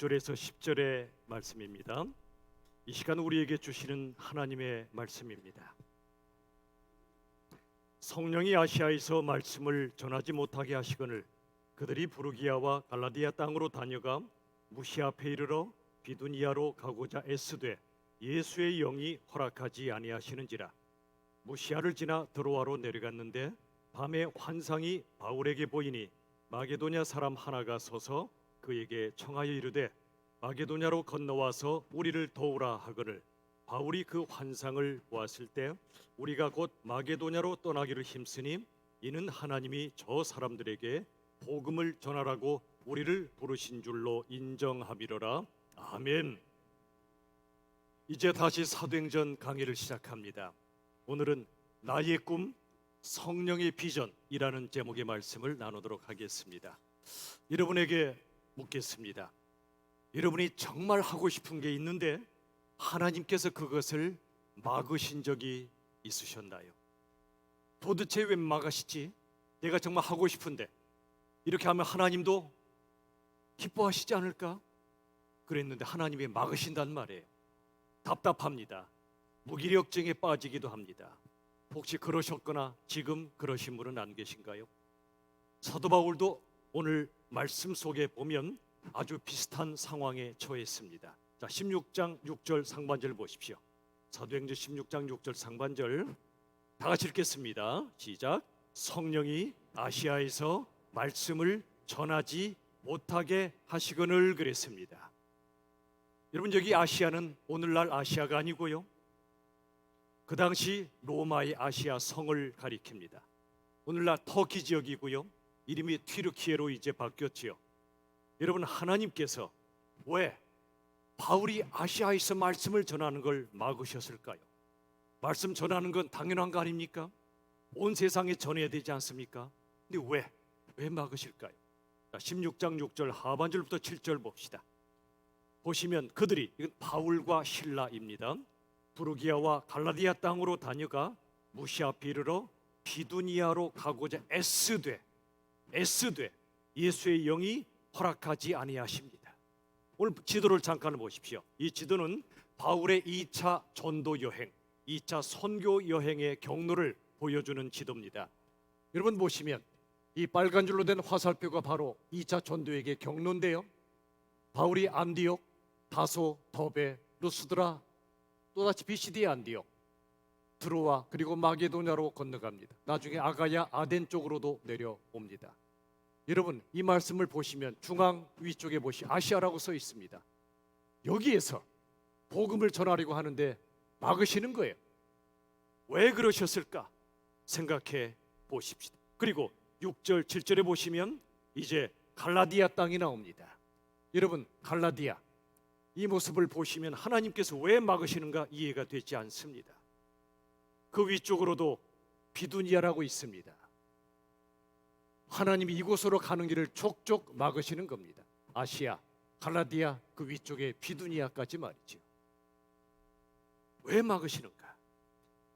6절에서 10절의 말씀입니다. 이 시간 우리에게 주시는 하나님의 말씀입니다. 성령이 아시아에서 말씀을 전하지 못하게 하시거늘 그들이 부르기아와 갈라디아 땅으로 다녀가 무시아 앞에 이르러 비두니아로 가고자 애쓰되 예수의 영이 허락하지 아니하시는지라. 무시아를 지나 드로아로 내려갔는데 밤에 환상이 바울에게 보이니 마게도냐 사람 하나가 서서 그에게 청하여 이르되 마게도냐로 건너와서 우리를 도우라 하거늘 바울이 그 환상을 보았을 때 우리가 곧 마게도냐로 떠나기를 힘쓰니 이는 하나님이 저 사람들에게 복음을 전하라고 우리를 부르신 줄로 인정함이로라. 아멘. 이제 다시 사도행전 강의를 시작합니다. 오늘은 나의 꿈, 성령의 비전이라는 제목의 말씀을 나누도록 하겠습니다. 여러분에게 묻겠습니다. 여러분이 정말 하고 싶은 게 있는데 하나님께서 그것을 막으신 적이 있으셨나요? 도대체 왜 막으시지? 내가 정말 하고 싶은데 이렇게 하면 하나님도 기뻐하시지 않을까? 그랬는데 하나님이 막으신단 말이에요. 답답합니다. 무기력증에 빠지기도 합니다. 혹시 그러셨거나 지금 그러신 분은 안 계신가요? 사도 바울도 오늘 말씀 속에 보면 아주 비슷한 상황에 처했습니다. 자, 16장 6절 상반절 보십시오. 사도행전 16장 6절 상반절 다 같이 읽겠습니다. 시작. 성령이 아시아에서 말씀을 전하지 못하게 하시거늘 그랬습니다. 여러분, 여기 아시아는 오늘날 아시아가 아니고요, 그 당시 로마의 아시아 성을 가리킵니다. 오늘날 터키 지역이고요, 이름이 튀르키예로 이제 바뀌었지요. 여러분, 하나님께서 왜 바울이 아시아에서 말씀을 전하는 걸 막으셨을까요? 말씀 전하는 건 당연한 거 아닙니까? 온 세상에 전해야 되지 않습니까? 근데 왜 막으실까요? 16장 6절 하반절부터 7절 봅시다. 보시면 그들이, 이건 바울과 실라입니다, 부르기아와 갈라디아 땅으로 다녀가 무시아 앞에 이르러 비두니아로 가고자 애쓰되 예수의 영이 허락하지 아니하십니다. 오늘 지도를 잠깐 보십시오. 이 지도는 바울의 2차 전도 여행, 2차 선교 여행의 경로를 보여주는 지도입니다. 여러분 보시면 이 빨간 줄로 된 화살표가 바로 2차 전도여행의 경로인데요, 바울이 안디옥, 다소, 더베, 루스드라, 또다시 비시디의 안디옥, 드로아, 그리고 마게도냐로 건너갑니다. 나중에 아가야, 아덴 쪽으로도 내려옵니다. 여러분, 이 말씀을 보시면 중앙 위쪽에 아시아라고 써 있습니다. 여기에서 복음을 전하려고 하는데 막으시는 거예요. 왜 그러셨을까 생각해 보십시다. 그리고 6절 7절에 보시면 이제 갈라디아 땅이 나옵니다. 여러분, 갈라디아, 이 모습을 보시면 하나님께서 왜 막으시는가 이해가 되지 않습니다. 그 위쪽으로도 비두니아라고 있습니다. 하나님이 이곳으로 가는 길을 족족 막으시는 겁니다. 아시아, 갈라디아, 그 위쪽에 비두니아까지 말이죠. 왜 막으시는가?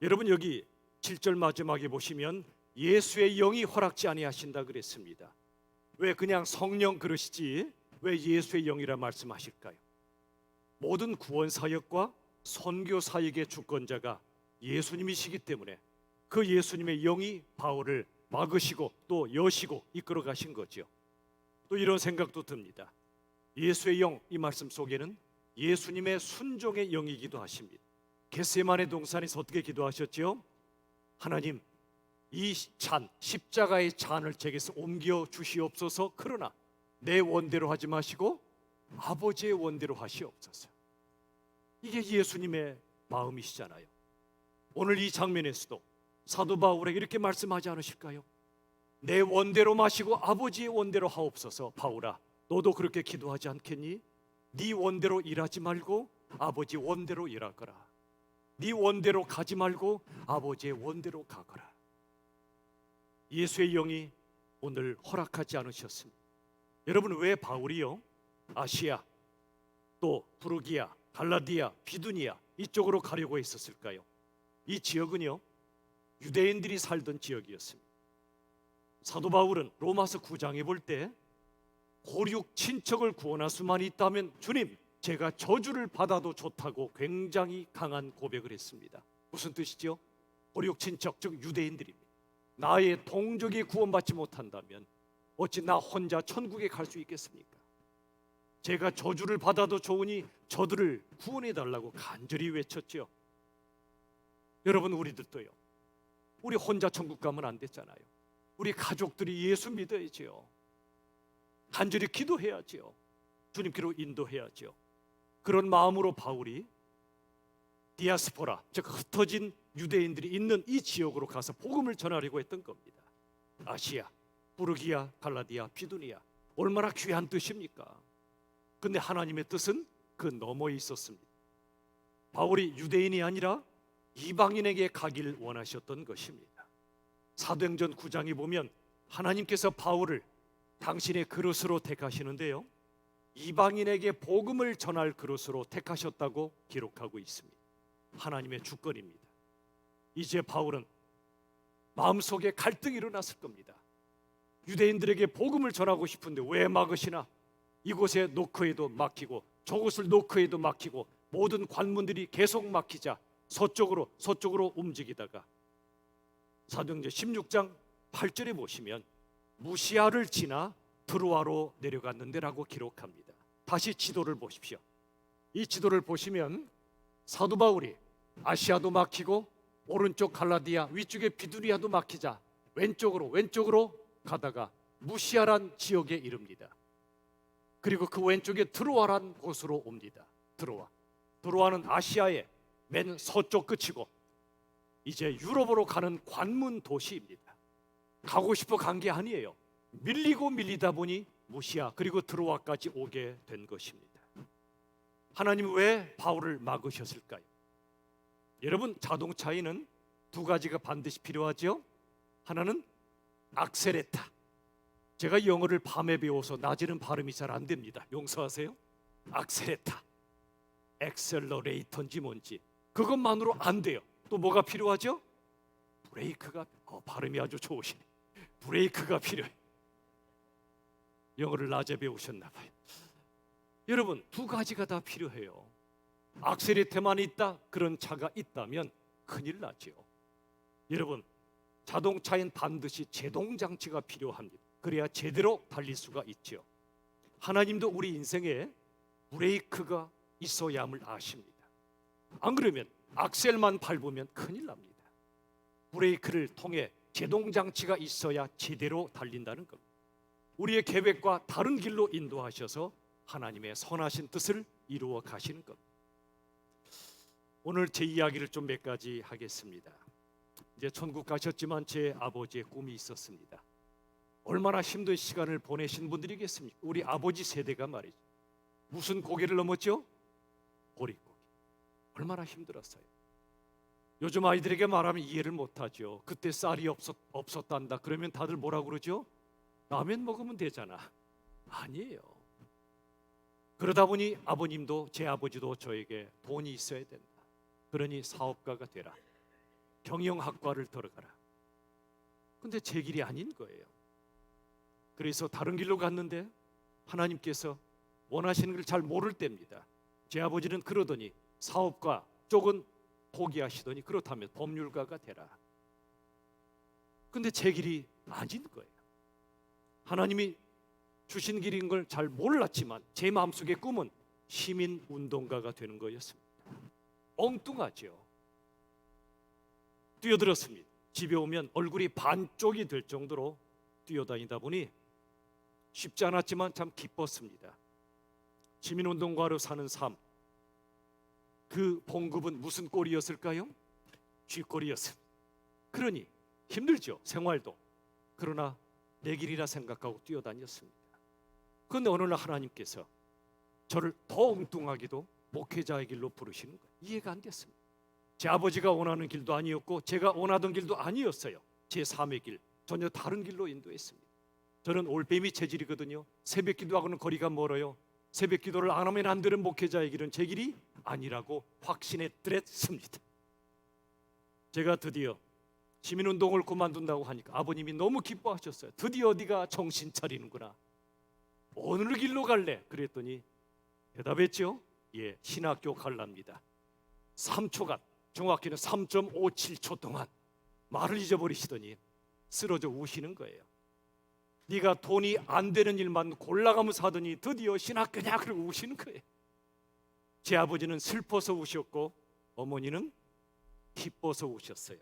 여러분, 여기 7절 마지막에 보시면 예수의 영이 허락지 아니하신다 그랬습니다. 왜 그냥 성령 그러시지 왜 예수의 영이라 말씀하실까요? 모든 구원 사역과 선교 사역의 주권자가 예수님이시기 때문에 그 예수님의 영이 바울을 막으시고 또 여시고 이끌어 가신 거죠. 또 이런 생각도 듭니다. 예수의 영, 이 말씀 속에는 예수님의 순종의 영이기도 하십니다. 겟세마네 동산에서 어떻게 기도하셨죠? 하나님, 이 잔, 십자가의 잔을 제게서 옮겨 주시옵소서. 그러나 내 원대로 하지 마시고 아버지의 원대로 하시옵소서. 이게 예수님의 마음이시잖아요. 오늘 이 장면에서도 사도 바울에게 이렇게 말씀하지 않으실까요? 내 원대로 마시고 아버지의 원대로 하옵소서. 바울아, 너도 그렇게 기도하지 않겠니? 네 원대로 일하지 말고 아버지 원대로 일하거라. 네 원대로 가지 말고 아버지의 원대로 가거라. 예수의 영이 오늘 허락하지 않으셨습니다. 여러분, 왜 바울이요, 아시아, 또 부르기아, 갈라디아, 비두니아 이쪽으로 가려고 했었을까요? 이 지역은요, 유대인들이 살던 지역이었습니다. 사도 바울은 로마서 9장에 볼 때 고륙 친척을 구원할 수만 있다면 주님, 제가 저주를 받아도 좋다고 굉장히 강한 고백을 했습니다. 무슨 뜻이죠? 고륙 친척, 즉 유대인들입니다. 나의 동족이 구원받지 못한다면 어찌 나 혼자 천국에 갈 수 있겠습니까? 제가 저주를 받아도 좋으니 저들을 구원해 달라고 간절히 외쳤죠. 여러분, 우리들도요. 우리 혼자 천국 가면 안 됐잖아요. 우리 가족들이 예수 믿어야지요. 간절히 기도해야지요. 주님께로 인도해야지요. 그런 마음으로 바울이 디아스포라, 즉 흩어진 유대인들이 있는 이 지역으로 가서 복음을 전하려고 했던 겁니다. 아시아, 부르기아, 갈라디아, 비두니아, 얼마나 귀한 뜻입니까? 근데 하나님의 뜻은 그 너머에 있었습니다. 바울이 유대인이 아니라 이방인에게 가길 원하셨던 것입니다. 사도행전 9장에 보면 하나님께서 바울을 당신의 그릇으로 택하시는데요, 이방인에게 복음을 전할 그릇으로 택하셨다고 기록하고 있습니다. 하나님의 주권입니다. 이제 바울은 마음속에 갈등이 일어났을 겁니다. 유대인들에게 복음을 전하고 싶은데 왜 막으시나? 이곳에 노크에도 막히고 저곳을 노크에도 막히고 모든 관문들이 계속 막히자 서쪽으로 움직이다가 사도행전 16장 8절에 보시면 무시아를 지나 드로아로 내려갔는데라고 기록합니다. 다시 지도를 보십시오. 이 지도를 보시면 사도 바울이 아시아도 막히고 오른쪽 갈라디아, 위쪽에 비두리아도 막히자 왼쪽으로 가다가 무시아란 지역에 이릅니다. 그리고 그 왼쪽에 드로아란 곳으로 옵니다. 드로아는 아시아의 맨 서쪽 끝이고 이제 유럽으로 가는 관문 도시입니다. 가고 싶어 간 게 아니에요. 밀리다 보니 무시아 그리고 드로아까지 오게 된 것입니다. 하나님은 왜 바울을 막으셨을까요? 여러분, 자동차에는 두 가지가 반드시 필요하죠. 하나는 악셀레타. 제가 영어를 밤에 배워서 낮에는 발음이 잘 안 됩니다. 용서하세요. 악셀레타, 엑셀러레이터인지 뭔지 그것만으로 안 돼요. 또 뭐가 필요하죠? 브레이크가 발음이 아주 좋으시네. 브레이크가 필요해. 영어를 낮에 배우셨나 봐요. 여러분, 두 가지가 다 필요해요. 악셀레터만 있다, 그런 차가 있다면 큰일 나죠. 여러분, 자동차엔 반드시 제동장치가 필요합니다. 그래야 제대로 달릴 수가 있죠. 하나님도 우리 인생에 브레이크가 있어야 함을 아십니다. 안 그러면 악셀만 밟으면 큰일 납니다. 브레이크를 통해 제동장치가 있어야 제대로 달린다는 겁니다. 우리의 계획과 다른 길로 인도하셔서 하나님의 선하신 뜻을 이루어 가시는 겁니다. 오늘 제 이야기를 좀 몇 가지 하겠습니다. 이제 천국 가셨지만 제 아버지의 꿈이 있었습니다. 얼마나 힘든 시간을 보내신 분들이겠습니까? 우리 아버지 세대가 말이죠. 무슨 고개를 넘었죠? 보릿고개. 얼마나 힘들었어요. 요즘 아이들에게 말하면 이해를 못하죠. 그때 쌀이 없었단다. 그러면 다들 뭐라고 그러죠? 라면 먹으면 되잖아. 아니에요. 그러다 보니 아버님도 제 아버지도 저에게 돈이 있어야 된다. 그러니 사업가가 되라. 경영학과를 들어가라. 근데 제 길이 아닌 거예요. 그래서 다른 길로 갔는데 하나님께서 원하시는 걸 잘 모를 때입니다. 제 아버지는 그러더니 사업가 쪽은 포기하시더니 그렇다면 법률가가 되라. 근데 제 길이 아닌 거예요. 하나님이 주신 길인 걸 잘 몰랐지만 제 마음속의 꿈은 시민운동가가 되는 거였습니다. 엉뚱하죠. 뛰어들었습니다. 집에 오면 얼굴이 반쪽이 될 정도로 뛰어다니다 보니 쉽지 않았지만 참 기뻤습니다. 시민운동가로 사는 삶, 그 봉급은 무슨 꼴이었을까요? 쥐꼴이었습니다. 그러니 힘들죠, 생활도. 그러나 내 길이라 생각하고 뛰어다녔습니다. 그런데 어느 날 하나님께서 저를 더 엉뚱하게도 목회자의 길로 부르시는 거예요. 이해가 안 됐습니다. 제 아버지가 원하는 길도 아니었고 제가 원하던 길도 아니었어요. 제 삶의 길, 전혀 다른 길로 인도했습니다. 저는 올빼미 체질이거든요. 새벽 기도하고는 거리가 멀어요. 새벽 기도를 안 하면 안 되는 목회자의 길은 제 길이 아니라고 확신했습니다. 제가 드디어 시민운동을 그만둔다고 하니까 아버님이 너무 기뻐하셨어요. 드디어 네가 정신 차리는구나. 어느 길로 갈래? 그랬더니 대답했죠. 예, 신학교 갈랍니다. 3초간, 정확히는 3.57초 동안 말을 잊어버리시더니 쓰러져 우시는 거예요. 네가 돈이 안 되는 일만 골라가면서 하더니 드디어 신학교냐? 그러고 우시는 거예요. 제 아버지는 슬퍼서 우셨고 어머니는 기뻐서 우셨어요.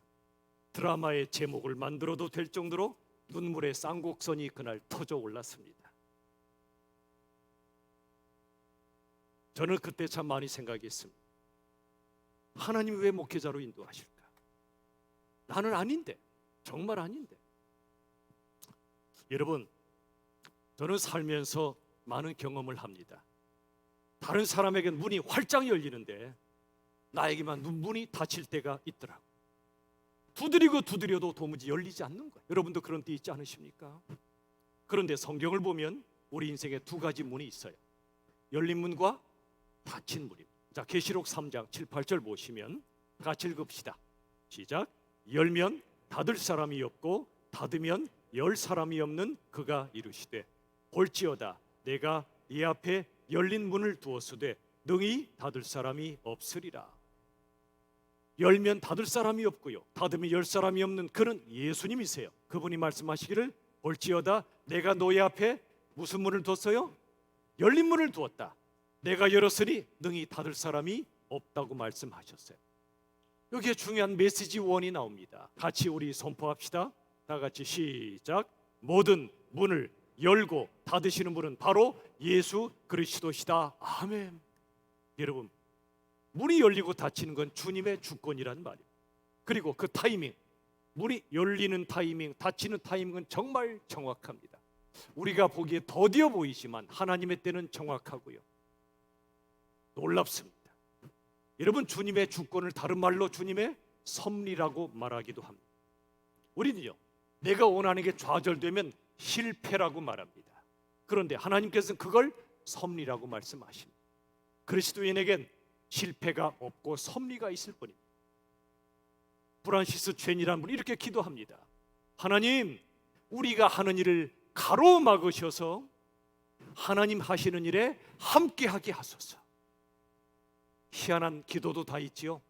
드라마의 제목을 만들어도 될 정도로 눈물의 쌍곡선이 그날 터져 올랐습니다. 저는 그때 참 많이 생각했습니다. 하나님이 왜 목회자로 인도하실까? 나는 아닌데, 정말 아닌데. 여러분, 저는 살면서 많은 경험을 합니다. 다른 사람에게는 문이 활짝 열리는데 나에게만 문이 닫힐 때가 있더라고요. 두드리고 두드려도 도무지 열리지 않는 거예요. 여러분도 그런 때 있지 않으십니까? 그런데 성경을 보면 우리 인생에 두 가지 문이 있어요. 열린 문과 닫힌 문입니다. 자, 계시록 3장 7, 8절 보시면 같이 읽읍시다. 시작. 열면 닫을 사람이 없고 닫으면 열 사람이 없는 그가 이르시되 볼지어다 내가 네 앞에 열린 문을 두었으되 능히 닫을 사람이 없으리라. 열면 닫을 사람이 없고요, 닫으면 열 사람이 없는 그는 예수님이세요. 그분이 말씀하시기를 볼지어다 내가 너희 앞에 무슨 문을 뒀어요? 열린 문을 두었다. 내가 열었으니 능히 닫을 사람이 없다고 말씀하셨어요. 여기에 중요한 메시지 원이 나옵니다. 같이 우리 선포합시다. 다 같이 시작. 모든 문을 열고 닫으시는 분은 바로 예수 그리스도시다. 아멘. 여러분, 문이 열리고 닫히는 건 주님의 주권이란 말이에요. 그리고 그 타이밍, 문이 열리는 타이밍, 닫히는 타이밍은 정말 정확합니다. 우리가 보기에 더디어 보이지만 하나님의 때는 정확하고요, 놀랍습니다. 여러분, 주님의 주권을 다른 말로 주님의 섭리라고 말하기도 합니다. 우리는요, 내가 원하는 게 좌절되면 실패라고 말합니다. 그런데 하나님께서는 그걸 섭리라고 말씀하십니다. 그리스도인에겐 실패가 없고 섭리가 있을 뿐입니다. 프란시스 챈이라는 분이 이렇게 기도합니다. 하나님, 우리가 하는 일을 가로막으셔서 하나님 하시는 일에 함께하게 하소서. 희한한 기도도 다 있지요.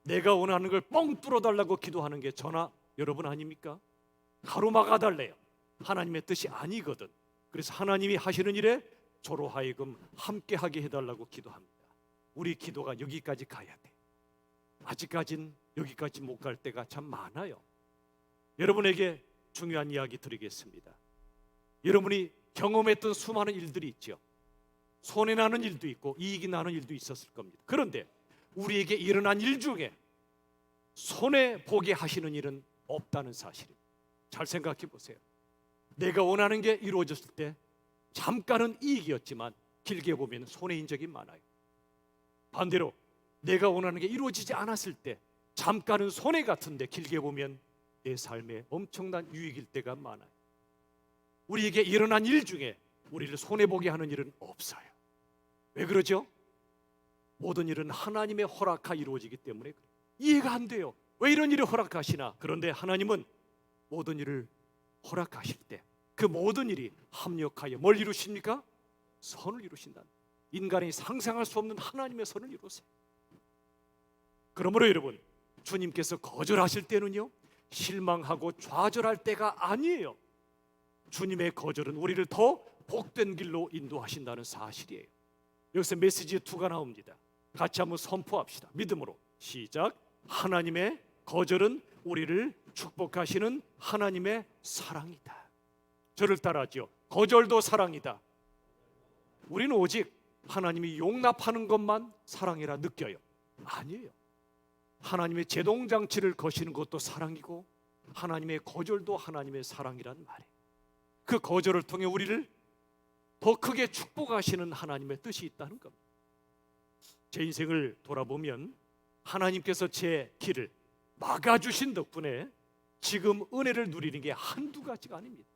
내가 원하는 걸 뻥 뚫어달라고 기도하는 게 저나 여러분 아닙니까? 가로막아달래요. 하나님의 뜻이 아니거든. 그래서 하나님이 하시는 일에 저로 하여금 함께하게 해달라고 기도합니다. 우리 기도가 여기까지 가야 돼. 아직까진 여기까지 못 갈 때가 참 많아요. 여러분에게 중요한 이야기 드리겠습니다. 여러분이 경험했던 수많은 일들이 있죠. 손해나는 일도 있고 이익이 나는 일도 있었을 겁니다. 그런데 우리에게 일어난 일 중에 손해보게 하시는 일은 없다는 사실입니다. 잘 생각해 보세요. 내가 원하는 게 이루어졌을 때 잠깐은 이익이었지만 길게 보면 손해인 적이 많아요. 반대로 내가 원하는 게 이루어지지 않았을 때 잠깐은 손해 같은데 길게 보면 내 삶에 엄청난 유익일 때가 많아요. 우리에게 일어난 일 중에 우리를 손해보게 하는 일은 없어요. 왜 그러죠? 모든 일은 하나님의 허락하 이루어지기 때문에 그래요. 이해가 안 돼요. 왜 이런 일을 허락하시나? 그런데 하나님은 모든 일을 허락하실 때 그 모든 일이 합력하여 뭘 이루십니까? 선을 이루신다. 인간이 상상할 수 없는 하나님의 선을 이루세요. 그러므로 여러분, 주님께서 거절하실 때는요, 실망하고 좌절할 때가 아니에요. 주님의 거절은 우리를 더 복된 길로 인도하신다는 사실이에요. 여기서 메시지 2가 나옵니다. 같이 한번 선포합시다. 믿음으로 시작. 하나님의 거절은 우리를 축복하시는 하나님의 사랑이다. 저를 따라하죠. 거절도 사랑이다. 우리는 오직 하나님이 용납하는 것만 사랑이라 느껴요. 아니에요. 하나님의 제동장치를 거시는 것도 사랑이고 하나님의 거절도 하나님의 사랑이란 말이에요. 그 거절을 통해 우리를 더 크게 축복하시는 하나님의 뜻이 있다는 겁니다. 제 인생을 돌아보면 하나님께서 제 길을 막아주신 덕분에 지금 은혜를 누리는 게 한두 가지가 아닙니다.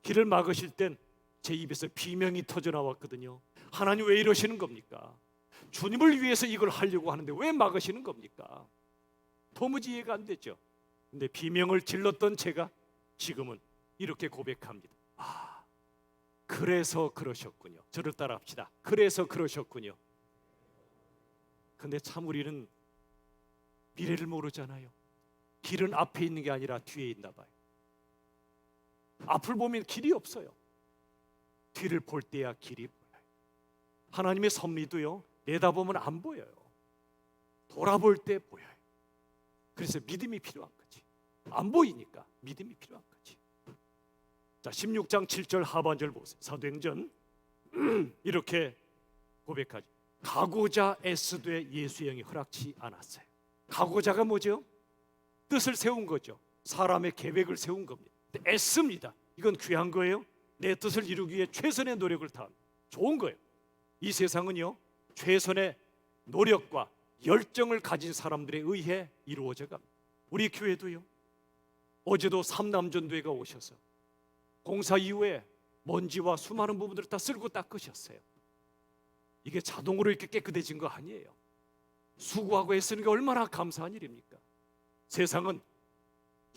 길을 막으실 땐 제 입에서 비명이 터져 나왔거든요. 하나님 왜 이러시는 겁니까? 주님을 위해서 이걸 하려고 하는데 왜 막으시는 겁니까? 도무지 이해가 안 되죠. 근데 비명을 질렀던 제가 지금은 이렇게 고백합니다. 그래서 그러셨군요. 저를 따라합시다. 그래서 그러셨군요. 근데 참 우리는 미래를 모르잖아요. 길은 앞에 있는 게 아니라 뒤에 있나 봐요. 앞을 보면 길이 없어요. 뒤를 볼 때야 길이 보여요. 하나님의 섭리도요, 내다보면 안 보여요. 돌아볼 때 보여요. 그래서 믿음이 필요한 거지. 안 보이니까 믿음이 필요한 거지. 자, 16장 7절 하반절 보세요. 사도행전 이렇게 고백하죠. 가고자 애쓰되 예수의 영이 허락치 않았어요. 가고자가 뭐죠? 뜻을 세운 거죠. 사람의 계획을 세운 겁니다. 애씁니다. 이건 귀한 거예요. 내 뜻을 이루기 위해 최선의 노력을 다합니다. 좋은 거예요. 이 세상은요, 최선의 노력과 열정을 가진 사람들에 의해 이루어져 갑니다. 우리 교회도요, 어제도 삼남전도회가 오셔서 공사 이후에 먼지와 수많은 부분들을 다 쓸고 닦으셨어요. 이게 자동으로 이렇게 깨끗해진 거 아니에요. 수고하고 애쓰는 게 얼마나 감사한 일입니까? 세상은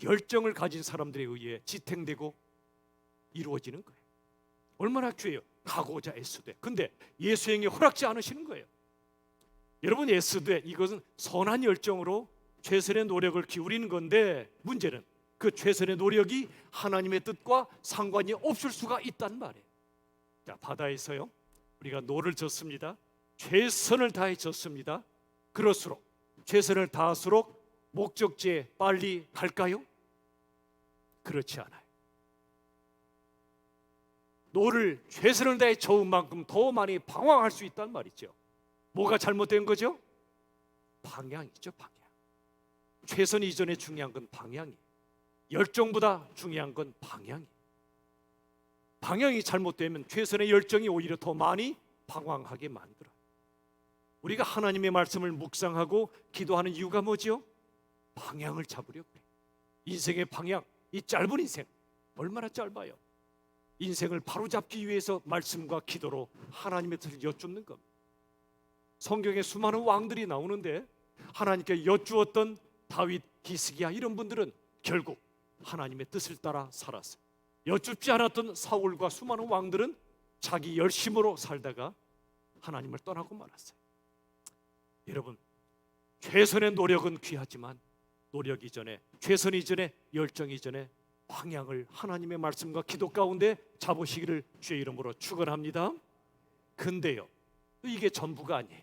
열정을 가진 사람들에 의해 지탱되고 이루어지는 거예요. 얼마나 귀해요. 가고자 애쓰되. 근데 예수의 영이 허락지 않으시는 거예요. 여러분, 애쓰되 이것은 선한 열정으로 최선의 노력을 기울이는 건데, 문제는 그 최선의 노력이 하나님의 뜻과 상관이 없을 수가 있단 말이에요. 자, 바다에서요, 우리가 노를 젓습니다. 최선을 다해 젓습니다. 그럴수록, 최선을 다할수록 목적지에 빨리 갈까요? 그렇지 않아요. 노를 최선을 다해 저은 만큼 더 많이 방황할 수 있단 말이죠. 뭐가 잘못된 거죠? 방향이죠, 방향. 최선 이전에 중요한 건 방향이에요. 열정보다 중요한 건 방향이에요. 방향이 잘못되면 최선의 열정이 오히려 더 많이 방황하게 만들어요. 우리가 하나님의 말씀을 묵상하고 기도하는 이유가 뭐죠? 방향을 잡으려고 해요. 인생의 방향, 이 짧은 인생 얼마나 짧아요. 인생을 바로잡기 위해서 말씀과 기도로 하나님의 뜻을 여쭙는 겁니다. 성경에 수많은 왕들이 나오는데 하나님께 여쭈었던 다윗, 히스기야 이런 분들은 결국 하나님의 뜻을 따라 살았어요. 여쭙지 않았던 사울과 수많은 왕들은 자기 열심으로 살다가 하나님을 떠나고 말았어요. 여러분, 최선의 노력은 귀하지만 노력 이전에, 최선 이전에, 열정 이전에 방향을 하나님의 말씀과 기도 가운데 잡으시기를 주의 이름으로 축원합니다. 근데요, 이게 전부가 아니에요.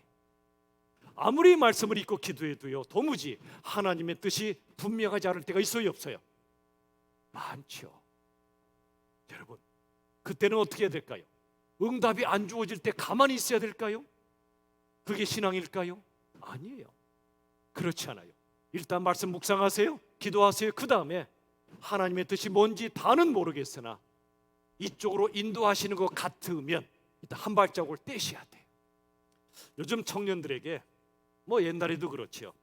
아무리 말씀을 읽고 기도해도요, 도무지 하나님의 뜻이 분명하지 않을 때가 있어요, 없어요? 많죠. 여러분, 그때는 어떻게 해야 될까요? 응답이 안 주어질 때 가만히 있어야 될까요? 그게 신앙일까요? 아니에요. 그렇지 않아요. 일단 말씀 묵상하세요. 기도하세요. 그 다음에 하나님의 뜻이 뭔지 다는 모르겠으나 이쪽으로 인도하시는 것 같으면 일단 한 발자국을 떼셔야 돼요. 요즘 청년들에게, 뭐 옛날에도 그렇죠,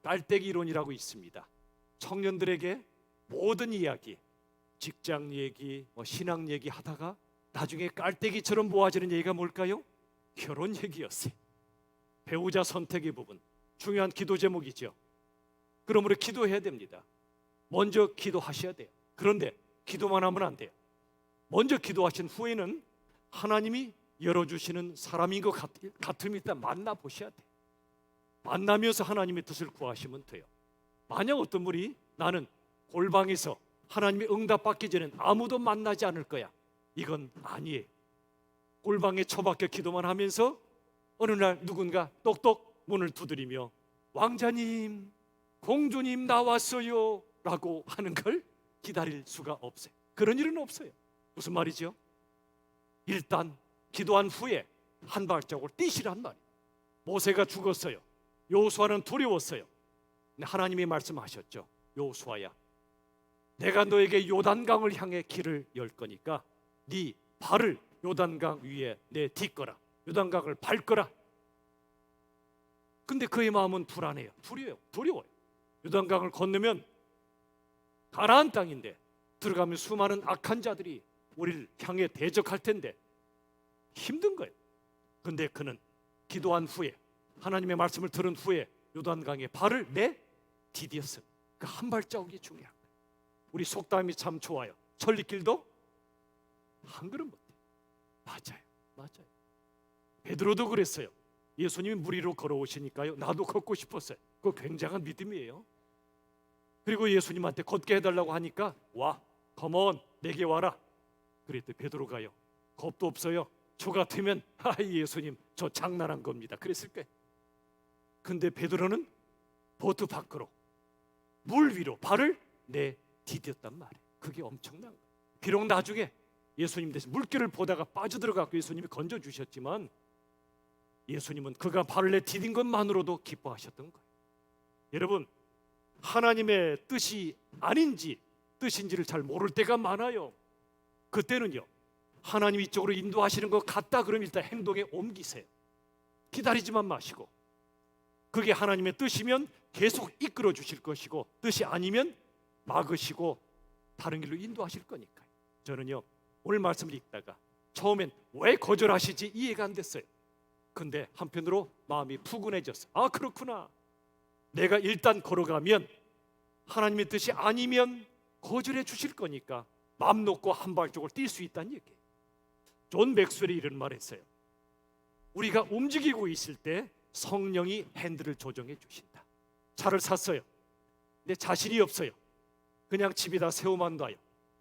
깔때기 이론이라고 있습니다. 청년들에게 모든 이야기, 직장 얘기, 신앙 얘기 하다가 나중에 깔때기처럼 모아지는 얘기가 뭘까요? 결혼 얘기였어요. 배우자 선택의 부분, 중요한 기도 제목이죠. 그러므로 기도해야 됩니다. 먼저 기도하셔야 돼요. 그런데 기도만 하면 안 돼요. 먼저 기도하신 후에는 하나님이 열어주시는 사람인 것 같으면 일단 만나보셔야 돼요. 만나면서 하나님의 뜻을 구하시면 돼요. 만약 어떤 분이 나는 골방에서 하나님의 응답받기 전엔 아무도 만나지 않을 거야, 이건 아니에요. 골방에 처박혀 기도만 하면서 어느 날 누군가 똑똑 문을 두드리며 왕자님, 공주님 나왔어요 라고 하는 걸 기다릴 수가 없어요. 그런 일은 없어요. 무슨 말이죠? 일단 기도한 후에 한 발자국을 뛰시란 말이에요. 모세가 죽었어요. 여호수아는 두려웠어요. 근데 하나님이 말씀하셨죠. 여호수아야, 내가 너에게 요단강을 향해 길을 열 거니까 네 발을 요단강 위에 내딛거라. 요단강을 밟거라. 근데 그의 마음은 불안해요. 두려워요. 요단강을 건너면 가나안 땅인데 들어가면 수많은 악한 자들이 우리를 향해 대적할 텐데 힘든 거예요. 근데 그는 기도한 후에, 하나님의 말씀을 들은 후에 요단강에 발을 내디뎠어요. 그 한 발자국이 중요한 거예요. 우리 속담이 참 좋아요. 천리길도 한 걸음 못 돼. 맞아요. 맞아요. 베드로도 그랬어요. 예수님이 물 위로 걸어오시니까요, 나도 걷고 싶었어요. 그거 굉장한 믿음이에요. 그리고 예수님한테 걷게 해달라고 하니까 와, 컴온, 내게 와라. 그랬더니 베드로가요, 겁도 없어요. 저 같으면 예수님 저 장난한 겁니다. 그랬을 거예요. 근데 베드로는 보트 밖으로 물 위로 발을 내디뎠단 말이에요. 그게 엄청난 거예요. 비록 나중에 예수님 대신 물결을 보다가 빠져들어가고 예수님이 건져주셨지만 예수님은 그가 발을 내디딘 것만으로도 기뻐하셨던 거예요. 여러분, 하나님의 뜻이 아닌지 뜻인지를 잘 모를 때가 많아요. 그때는요, 하나님 이쪽으로 인도하시는 것 같다 그러면 일단 행동에 옮기세요. 기다리지만 마시고, 그게 하나님의 뜻이면 계속 이끌어 주실 것이고, 뜻이 아니면 막으시고 다른 길로 인도하실 거니까요. 저는요, 오늘 말씀을 읽다가 처음엔 왜 거절하시지 이해가 안 됐어요. 근데 한편으로 마음이 푸근해졌어요. 아, 그렇구나. 내가 일단 걸어가면 하나님의 뜻이 아니면 거절해 주실 거니까 마음 놓고 한 발쪽을 뛸 수 있다는 얘기예요. 존 맥스웰이 이런 말 했어요. 우리가 움직이고 있을 때 성령이 핸들을 조정해 주신다. 차를 샀어요. 근데 자신이 없어요. 그냥 집에다 세워만 놔요.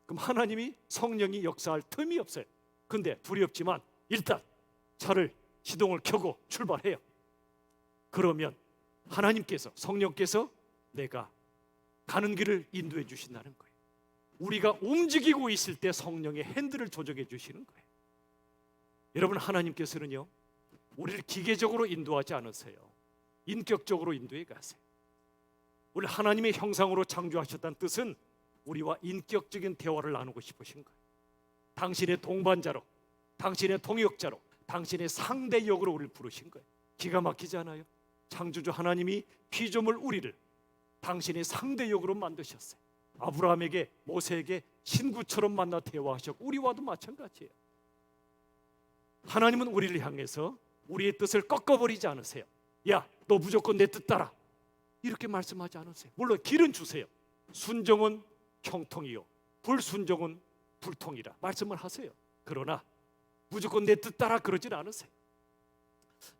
그럼 하나님이, 성령이 역사할 틈이 없어요. 근데 두렵지만 일단 차를 시동을 켜고 출발해요. 그러면 하나님께서, 성령께서 내가 가는 길을 인도해 주신다는 거예요. 우리가 움직이고 있을 때 성령의 핸들을 조정해 주시는 거예요. 여러분, 하나님께서는요, 우리를 기계적으로 인도하지 않으세요. 인격적으로 인도해 가세요. 우리 하나님의 형상으로 창조하셨다는 뜻은 우리와 인격적인 대화를 나누고 싶으신 거예요. 당신의 동반자로, 당신의 동역자로, 당신의 상대역으로 우리를 부르신 거예요. 기가 막히지 않아요? 창조주 하나님이 피조물 우리를 당신의 상대역으로 만드셨어요. 아브라함에게, 모세에게 친구처럼 만나 대화하셨고 우리와도 마찬가지예요. 하나님은 우리를 향해서 우리의 뜻을 꺾어버리지 않으세요. 야, 너 무조건 내 뜻 따라, 이렇게 말씀하지 않으세요. 물론 길은 주세요. 순종은 형통이요 불순종은 불통이라 말씀을 하세요. 그러나 무조건 내 뜻 따라 그러진 않으세요.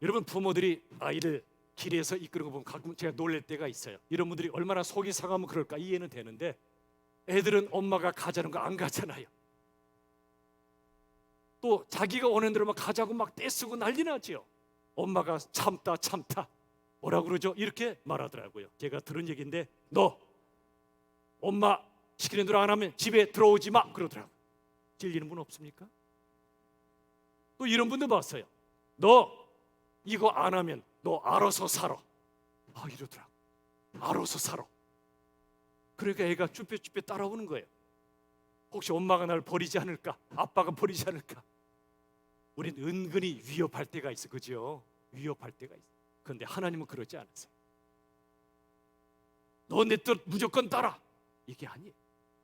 여러분, 부모들이 아이를 길에서 이끌고 보면 가끔 제가 놀랄 때가 있어요. 이런 분들이 얼마나 속이 상하면 그럴까 이해는 되는데, 애들은 엄마가 가자는 거 안 가잖아요. 또 자기가 오는 대로 막 가자고 막 떼쓰고 난리 나지요. 엄마가 참다 뭐라 그러죠? 이렇게 말하더라고요. 제가 들은 얘기인데, 너 엄마 시키는 대로 안 하면 집에 들어오지 마 그러더라고요. 질리는 분 없습니까? 또 이런 분도 봤어요. 너 이거 안 하면 너 알아서 살아. 이러더라고. 알아서 살아. 그러니까 애가 쭈뼛쭈뼛 따라오는 거예요. 혹시 엄마가 날 버리지 않을까? 아빠가 버리지 않을까? 우린 은근히 위협할 때가 있어, 그죠? 위협할 때가 있어. 그런데 하나님은 그러지 않으세요. 너 내 뜻 무조건 따라, 이게 아니에요.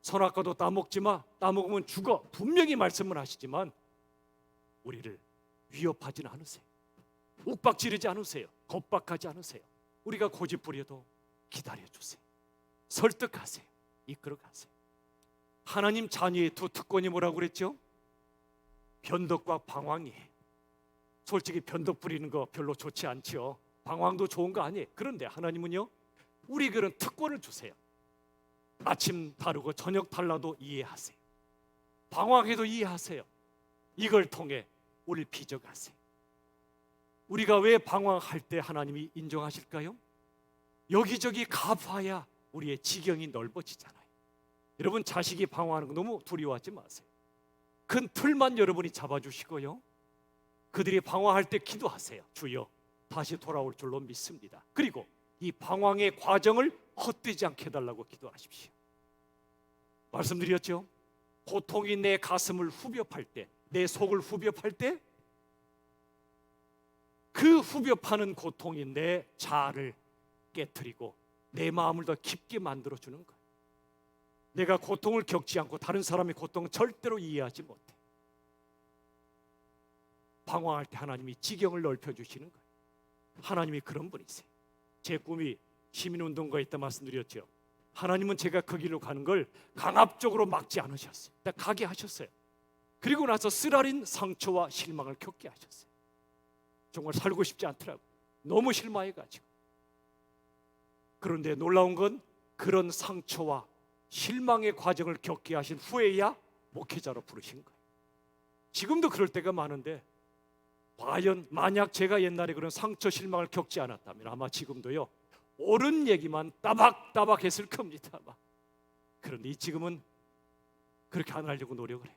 선악과도 따먹지 마, 따먹으면 죽어, 분명히 말씀을 하시지만 우리를 위협하지는 않으세요. 욱박지르지 않으세요. 겁박하지 않으세요. 우리가 고집부려도 기다려주세요. 설득하세요. 이끌어가세요. 하나님 자녀의 두 특권이 뭐라고 그랬죠? 변덕과 방황이에요. 솔직히 변덕 부리는 거 별로 좋지 않죠. 방황도 좋은 거 아니에요. 그런데 하나님은요, 우리 그런 특권을 주세요. 아침 다르고 저녁 달라도 이해하세요. 방황해도 이해하세요. 이걸 통해 우리를 빚어가세요. 우리가 왜 방황할 때 하나님이 인정하실까요? 여기저기 가봐야 우리의 지경이 넓어지잖아요. 여러분, 자식이 방황하는 거 너무 두려워하지 마세요. 큰 틀만 여러분이 잡아주시고요, 그들이 방황할 때 기도하세요. 주여, 다시 돌아올 줄로 믿습니다. 그리고 이 방황의 과정을 헛되지 않게 해달라고 기도하십시오. 말씀드렸죠? 고통이 내 가슴을 후벼팔 때, 내 속을 후벼팔 때, 그 후벼파는 고통이 내 자아를 깨트리고 내 마음을 더 깊게 만들어주는 거예요. 내가 고통을 겪지 않고 다른 사람의 고통을 절대로 이해하지 못해. 방황할 때 하나님이 지경을 넓혀주시는 거예요. 하나님이 그런 분이세요. 제 꿈이 시민운동가에 있다 말씀드렸죠. 하나님은 제가 그 길로 가는 걸 강압적으로 막지 않으셨어요. 가게 하셨어요. 그리고 나서 쓰라린 상처와 실망을 겪게 하셨어요. 정말 살고 싶지 않더라고요. 너무 실망해가지고. 그런데 놀라운 건 그런 상처와 실망의 과정을 겪게 하신 후에야 목회자로 부르신 거예요. 지금도 그럴 때가 많은데, 과연 만약 제가 옛날에 그런 상처 실망을 겪지 않았다면 아마 지금도요 옳은 얘기만 따박따박 했을 겁니다. 아마. 그런데 지금은 그렇게 안 하려고 노력을 해요.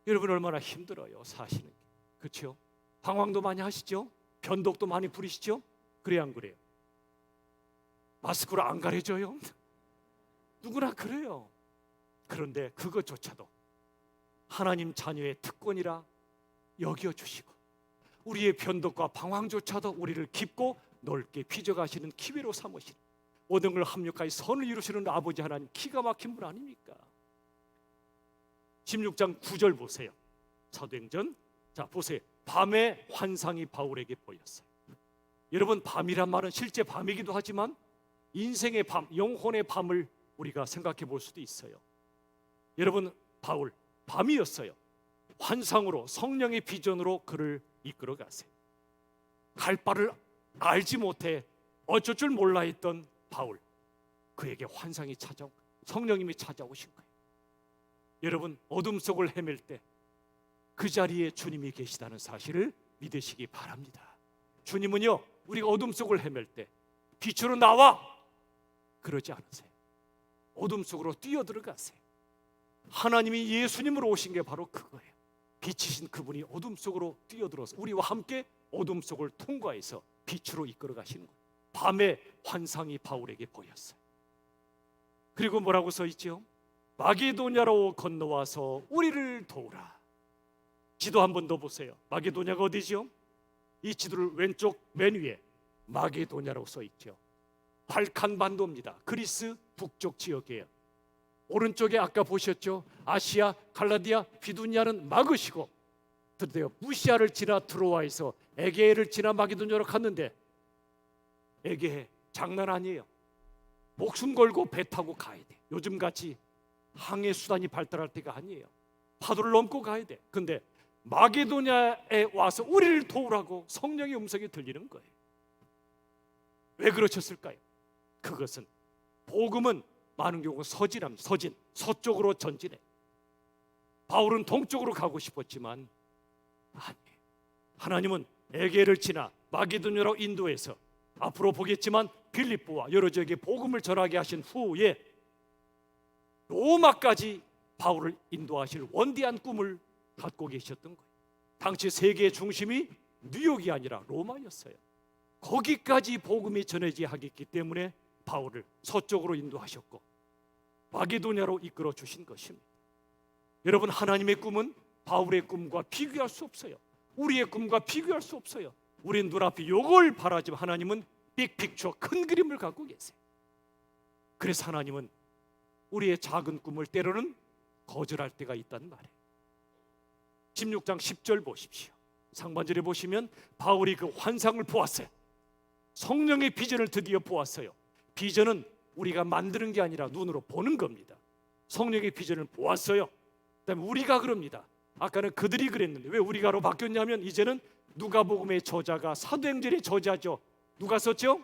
여러분 얼마나 힘들어요 사시는 게. 그렇죠? 방황도 많이 하시죠? 변덕도 많이 부리시죠? 그래 안 그래요? 마스크로 안 가려져요? 누구나 그래요. 그런데 그것조차도 하나님 자녀의 특권이라 여겨주시고, 우리의 변덕과 방황조차도 우리를 깊고 넓게 빚어가시는 기회로 삼으시는, 모든 걸 합력하여 선을 이루시는 아버지 하나님, 기가 막힌 분 아닙니까? 16장 9절 보세요. 사도행전. 자 보세요. 밤에 환상이 바울에게 보였어요. 여러분, 밤이란 말은 실제 밤이기도 하지만 인생의 밤, 영혼의 밤을 우리가 생각해 볼 수도 있어요. 여러분, 바울 밤이었어요. 환상으로, 성령의 비전으로 그를 이끌어 가세요. 갈 바를 알지 못해 어쩔 줄 몰라 했던 바울, 그에게 환상이 찾아오고 성령님이 찾아오신 거예요. 여러분, 어둠 속을 헤맬 때 그 자리에 주님이 계시다는 사실을 믿으시기 바랍니다. 주님은요, 우리가 어둠 속을 헤맬 때 빛으로 나와! 그러지 않으세요. 어둠 속으로 뛰어들어가세요. 하나님이 예수님으로 오신 게 바로 그거예요. 빛이신 그분이 어둠 속으로 뛰어들어서 우리와 함께 어둠 속을 통과해서 빛으로 이끌어 가시는 거예요. 밤에 환상이 바울에게 보였어요. 그리고 뭐라고 써 있죠? 마게도냐로 건너와서 우리를 도우라. 지도 한 번 더 보세요. 마게도냐가 어디죠? 이 지도를 왼쪽 맨 위에 마게도냐라고 써 있죠. 발칸 반도입니다. 그리스 북쪽 지역이에요. 오른쪽에 아까 보셨죠? 아시아, 갈라디아, 비두니아는 막으시고, 드디어 무시아를 지나 트로아에서 에게해를 지나 마게도냐로 갔는데, 에게해 장난 아니에요. 목숨 걸고 배 타고 가야 돼. 요즘같이 항해 수단이 발달할 때가 아니에요. 파도를 넘고 가야 돼. 근데 마게도냐에 와서 우리를 도우라고 성령의 음성이 들리는 거예요. 왜 그러셨을까요? 그것은 복음은 많은 경우 서진합니다. 서진, 서쪽으로 전진해. 바울은 동쪽으로 가고 싶었지만 아니에요. 하나님은 에게를 지나 마게도냐로 인도해서 앞으로 보겠지만 빌립보와 여러 지역에 복음을 전하게 하신 후에 로마까지 바울을 인도하실 원대한 꿈을 갖고 계셨던 거예요. 당시 세계의 중심이 뉴욕이 아니라 로마였어요. 거기까지 복음이 전해져야 하겠기 때문에 바울을 서쪽으로 인도하셨고 마게도냐로 이끌어 주신 것입니다. 여러분, 하나님의 꿈은 바울의 꿈과 비교할 수 없어요. 우리의 꿈과 비교할 수 없어요. 우리는 눈앞에 이걸 바라지만 하나님은 빅픽처, 큰 그림을 갖고 계세요. 그래서 하나님은 우리의 작은 꿈을 때로는 거절할 때가 있단 말이에요. 16장 10절 보십시오. 상반절에 보시면 바울이 그 환상을 보았어요. 성령의 비전을 드디어 보았어요. 비전은 우리가 만드는 게 아니라 눈으로 보는 겁니다. 성령의 비전을 보았어요. 그다음에 우리가 그럽니다. 아까는 그들이 그랬는데 왜 우리가로 바뀌었냐면 이제는 누가복음의 저자가 사도행전의 저자죠. 누가 썼죠?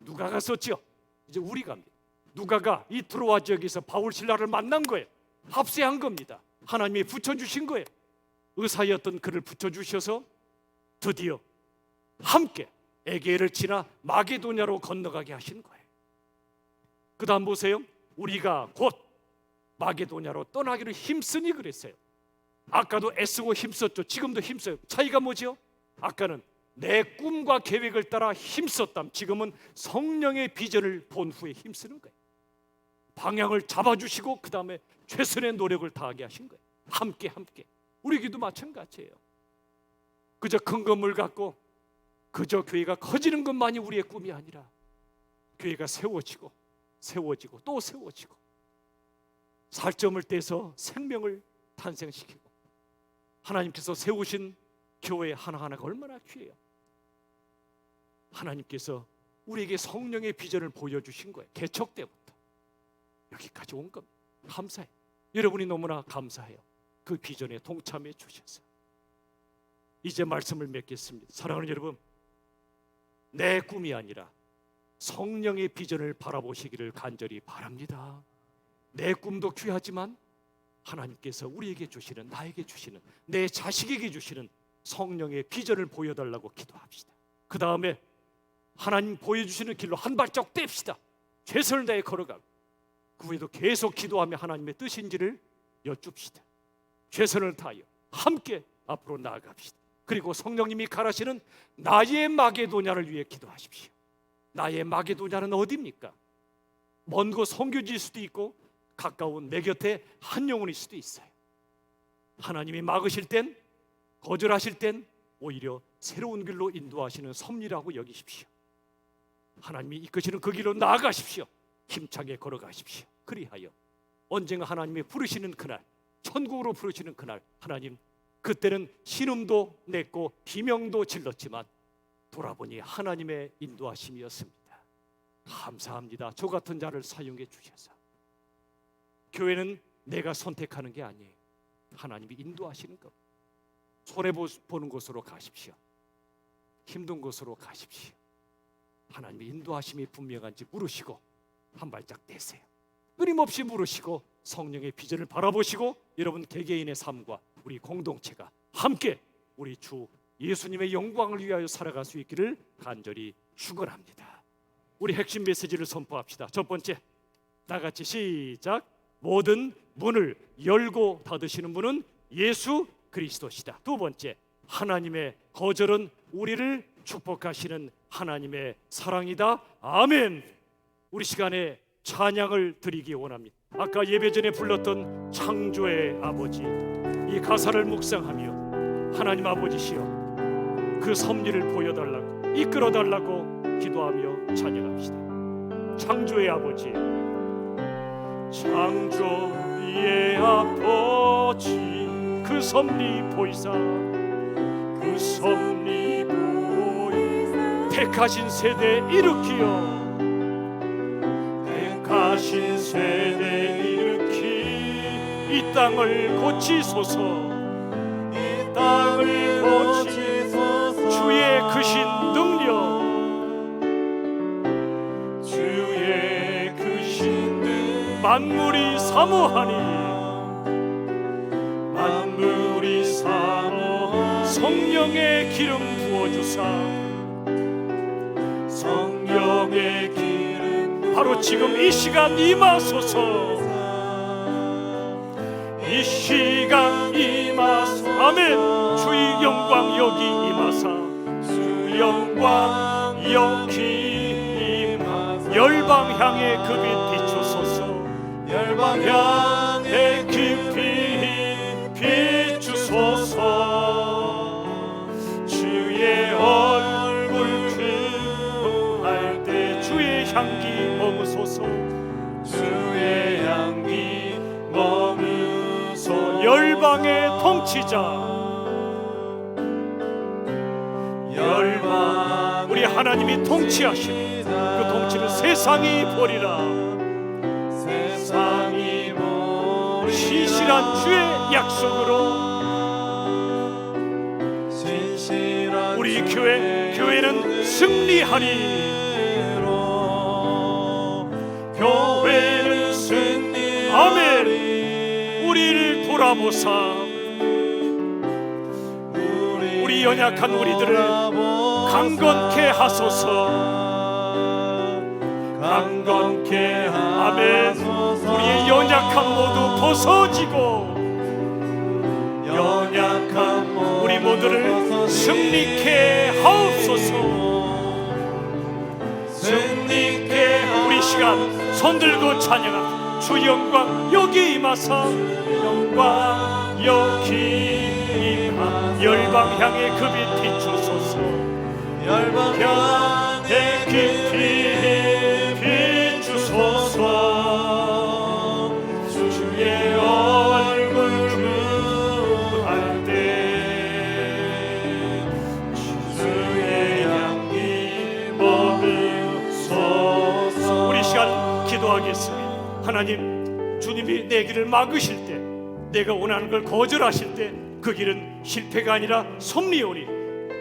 누가가 썼죠. 이제 우리가 합니다. 누가가 이 트로아 지역에서 바울 신라를 만난 거예요. 합세한 겁니다. 하나님이 붙여주신 거예요. 의사였던 그를 붙여주셔서 드디어 함께 에게를 지나 마게도냐로 건너가게 하신 거예요. 그 다음 보세요. 우리가 곧 마게도냐로 떠나기를 힘쓰니 그랬어요. 아까도 애쓰고 힘썼죠. 지금도 힘써요. 차이가 뭐죠? 아까는 내 꿈과 계획을 따라 힘썼담. 지금은 성령의 비전을 본 후에 힘쓰는 거예요. 방향을 잡아주시고 그 다음에 최선의 노력을 다하게 하신 거예요. 함께. 우리 기도 마찬가지예요. 그저 큰 건물 갖고 그저 교회가 커지는 것만이 우리의 꿈이 아니라 교회가 세워지고 또 세워지고 살점을 떼서 생명을 탄생시키고 하나님께서 세우신 교회 하나하나가 얼마나 귀해요. 하나님께서 우리에게 성령의 비전을 보여주신 거예요. 개척 때부터 여기까지 온 겁니다. 감사해요. 여러분이 너무나 감사해요. 그 비전에 동참해 주셔서 이제 말씀을 맺겠습니다. 사랑하는 여러분, 내 꿈이 아니라 성령의 비전을 바라보시기를 간절히 바랍니다. 내 꿈도 귀하지만 하나님께서 우리에게 주시는, 나에게 주시는, 내 자식에게 주시는 성령의 비전을 보여달라고 기도합시다. 그 다음에 하나님 보여주시는 길로 한 발짝 뗍시다. 최선을 다해 걸어가고 그 후에도 계속 기도하며 하나님의 뜻인지를 여쭙시다. 최선을 다하여 함께 앞으로 나아갑시다. 그리고 성령님이 가라시는 나의 마게도냐를 위해 기도하십시오. 나의 마게도냐는 어디입니까? 먼 곳 선교지일 수도 있고 가까운 내 곁에 한 영혼일 수도 있어요. 하나님이 막으실 땐, 거절하실 땐 오히려 새로운 길로 인도하시는 섭리라고 여기십시오. 하나님이 이끄시는 그 길로 나아가십시오. 힘차게 걸어가십시오. 그리하여 언젠가 하나님이 부르시는 그날, 천국으로 부르시는 그날, 하나님 그때는 신음도 냈고 비명도 질렀지만 돌아보니 하나님의 인도하심이었습니다. 감사합니다. 저 같은 자를 사용해 주셔서. 교회는 내가 선택하는 게 아니에요. 하나님이 인도하시는 것. 손해보는 곳으로 가십시오. 힘든 곳으로 가십시오. 하나님의 인도하심이 분명한지 물으시고 한 발짝 떼세요. 끊임없이 물으시고 성령의 비전을 바라보시고 여러분 개개인의 삶과 우리 공동체가 함께 우리 주 예수님의 영광을 위하여 살아갈 수 있기를 간절히 축원합니다. 우리 핵심 메시지를 선포합시다. 첫 번째, 다같이 시작. 모든 문을 열고 닫으시는 분은 예수 그리스도시다. 두 번째, 하나님의 거절은 우리를 축복하시는 하나님의 사랑이다. 아멘. 우리 시간에 찬양을 드리기 원합니다. 아까 예배 전에 불렀던 창조의 아버지, 이 가사를 묵상하며 하나님 아버지시여 그 섭리를 보여달라고, 이끌어달라고 기도하며 찬양합시다. 창조의 아버지, 창조의 아버지, 그 섭리 보이사, 그 섭리 보이사, 택하신 세대 일으키어, 택하신 세대 일으키 이 땅을 고치소서, 이 땅을 고치소서. 주의 크신 능력, 주의 크신 능력, 만물이 사모하니, 만물이 사모, 성령의 기름 부어주사, 성령의 기름 바로 지금 이 시간 임하소서, 이 시간 임하소서. 아멘. 주의 영광 여기 임하사, 주 영광 여기 임하사, 열방 향해 그 빛 비추소서, 열방 향해 깊이 비추소서. 주의 얼굴 그할 때 주의 향기 머무소서, 주의 향기 머무소. 열방의 통치자, 열방 우리 하나님이 통치하시는 그 통치를 세상이 보리라. 세상이 보리라. 신실한 주의 약속으로 우리 교회는 승리하리. 교회는 승리. 아멘. 우리를 돌아보사 우리 연약한 우리들을 강건케 하소서, 강건케. 아멘. 우리의 연약함 모두 벗어지고 연약한 우리 모두를 승리케 하옵소서. 승리케. 우리 시간 손들고 찬양합니다. 주 영광 여기 임하사, 영광 여기 임하, 열방 향해 그 빛 비추소서, 열방 향해 깊이 비추소서. 주의 얼굴 그할 때 주의 향기 머무소서. 우리 시간 기도하겠습니다. 하나님, 주님이 내 길을 막으실 때 내가 원하는 걸 거절하실 때 그 길은 실패가 아니라 섭리오니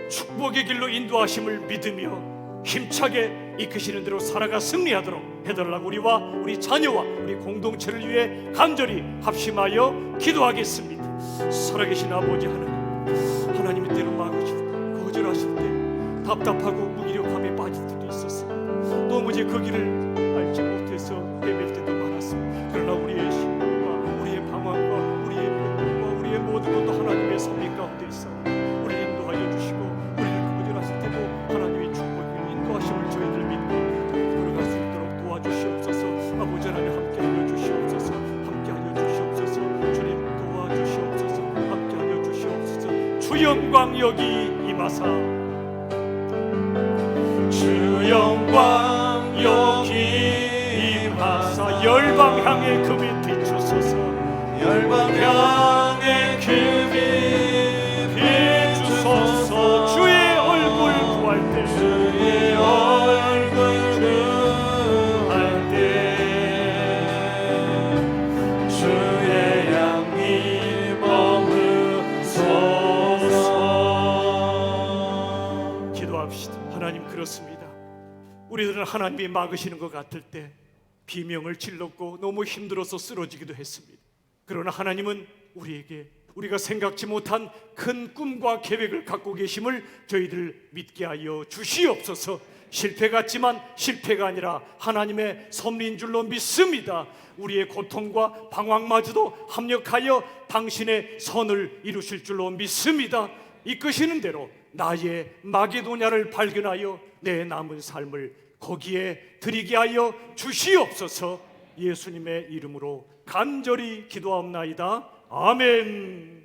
축복의 길로 인도하심을 믿으며 힘차게 이끄시는 대로 살아가 승리하도록 해달라고 우리와 우리 자녀와 우리 공동체를 위해 간절히 합심하여 기도하겠습니다. 살아계신 아버지 하나님이 때로 막으시고 거절하실 때 답답하고 무기력함에 빠질 때도 있었어요. 도무지 그 길을 알지 못해서 헤맬 때도 많았습니다. 그러나 우리의 신앙과 우리의 방황과 우리의 변명과 우리의 모든 것도 하나님의 섭리 가운데 있어 우리를 인도하여 주시고 우리를 거절하실 때도 하나님의 축복을 인도하심을 저희들 믿고 걸어갈 수 있도록 도와주시옵소서. 아버지 하나님 함께하여 주시옵소서. 함께하여 주시옵소서. 주님 도와주시옵소서. 함께하여 주시옵소서. 주 영광 여기 임하사 주 영광 여기 임하사 열방 향해 금이 비추소서. 열방 향해 금이 비추소서. 주의 얼굴 구할 때 주의 얼굴 구할 때 주의 양이 머무소서. 기도합시다. 하나님, 그렇습니다. 우리들은 하나님이 막으시는 것 같을 때 비명을 질렀고 너무 힘들어서 쓰러지기도 했습니다. 그러나 하나님은 우리에게 우리가 생각지 못한 큰 꿈과 계획을 갖고 계심을 저희들 믿게 하여 주시옵소서. 실패 같지만 실패가 아니라 하나님의 섭리인 줄로 믿습니다. 우리의 고통과 방황마저도 합력하여 당신의 선을 이루실 줄로 믿습니다. 이끄시는 대로 나의 마게도냐를 발견하여 내 남은 삶을 거기에 드리게 하여 주시옵소서. 예수님의 이름으로 간절히 기도하옵나이다. 아멘.